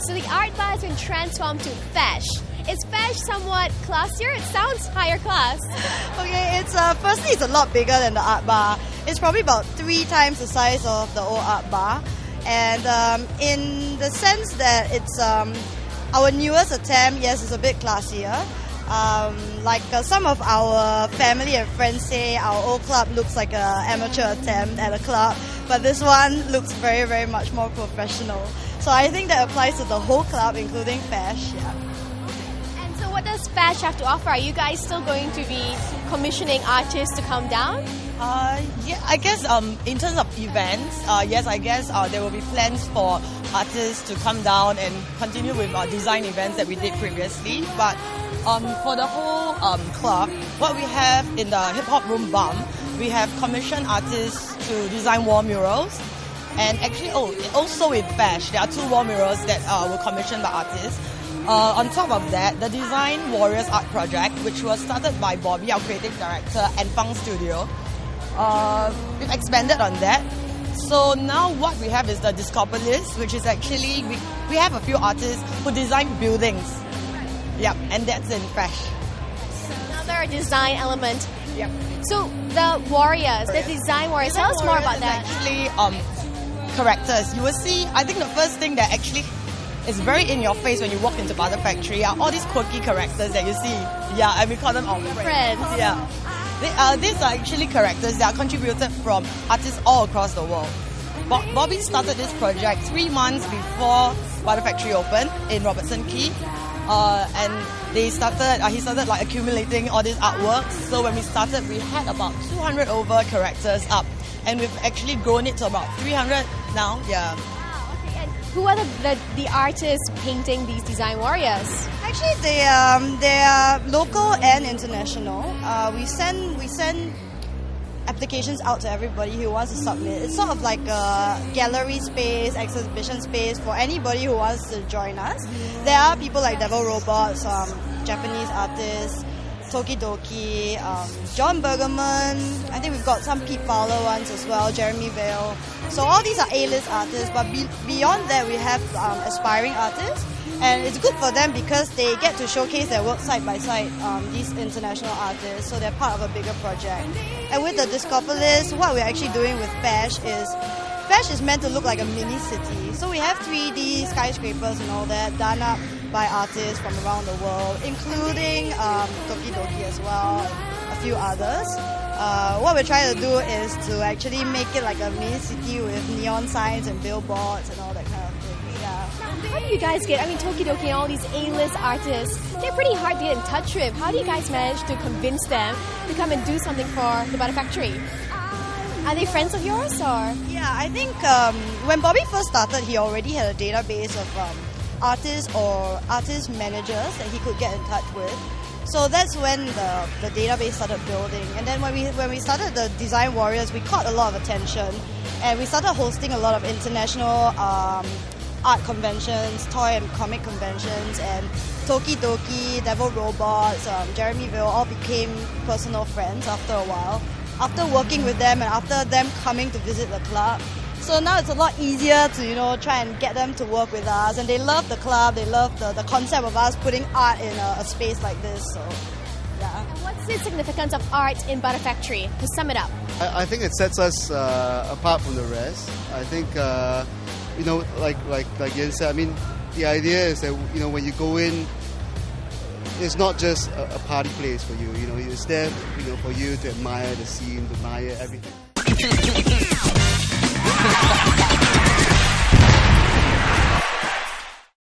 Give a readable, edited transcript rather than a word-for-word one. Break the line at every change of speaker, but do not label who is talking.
So the art bar has been transformed to Fash. Is Fash somewhat classier? It sounds higher class.
Okay, it's firstly it's a lot bigger than the art bar. It's probably about 3 times the size of the old art bar, and in the sense that it's our newest attempt. Yes, it's a bit classier. Some of our family and friends say our old club looks like an amateur attempt at a club, but this one looks very, very much more professional. So I think that applies to the whole club, including Fash. Yeah.
And so what does Fash have to offer? Are you guys still going to be commissioning artists to come down?
Yeah, I guess in terms of events, yes, I guess there will be plans for artists to come down and continue with design events that we did previously. But for the whole club, what we have in the Hip Hop Room BUM, we have commissioned artists to design wall murals. And actually, also with Fash, there are 2 wall murals that were commissioned by artists. On top of that, the Design Warriors art project, which was started by Bobby, our creative director, and Fang Studio. We've expanded on that. So now what we have is the Discopolis, which is actually, we have a few artists who design buildings. Yep, and that's in Fash.
Another design element.
Yep.
So the warriors, the design warriors, tell us more about that.
Actually, characters. You will see, I think the first thing that actually is very in your face when you walk into Butter Factory are all these quirky characters that you see. Yeah, and we call them our friends. Yeah. These are actually characters that are contributed from artists all across the world. Bobby started this project 3 months before Butter Factory opened in Robertson Quay. And he started like accumulating all these artworks. So when we started, we had about 200 over characters up. And we've actually grown it to about 300 now. Yeah.
Wow, okay. And who are the artists painting these design warriors?
Actually, they are local and international. We send applications out to everybody who wants to submit. It's sort of like a gallery space, exhibition space for anybody who wants to join us. There are people like Devil Robots, Japanese artists, Toki Doki, Jon Burgerman. I think we've got some Pete Fowler ones as well, Jeremy Vale. So all these are A-list artists, but beyond that we have aspiring artists. And it's good for them because they get to showcase their work side by side, these international artists, so they're part of a bigger project. And with the Discopolis, what we're actually doing with Fash is meant to look like a mini city. So we have 3D skyscrapers and all that done up by artists from around the world, including Toki Doki as well, a few others. What we're trying to do is to actually make it like a mini city with neon signs and billboards and all that kind of thing. Yeah.
How do you guys Toki Doki and all these A-list artists, they're pretty hard to get in touch with. How do you guys manage to convince them to come and do something for the Butter Factory? Are they friends of yours or?
Yeah, I think when Bobby first started, he already had a database of artists or artist managers that he could get in touch with. So that's when the database started building. And then when we started the Design Warriors, we caught a lot of attention, and we started hosting a lot of international art conventions, toy and comic conventions, and Toki Doki, Devil Robots, Jeremy Vale all became personal friends after a while, after working with them and after them coming to visit the club. So now it's a lot easier to try and get them to work with us, and they love the club, they love the concept of us putting art in a space like this. So yeah.
And what's the significance of art in Butter Factory, to sum it up?
I think it sets us apart from the rest. I think like Yen said, I mean, the idea is that when you go in, it's not just a party place for you. It's there for you to admire the scene, to admire everything.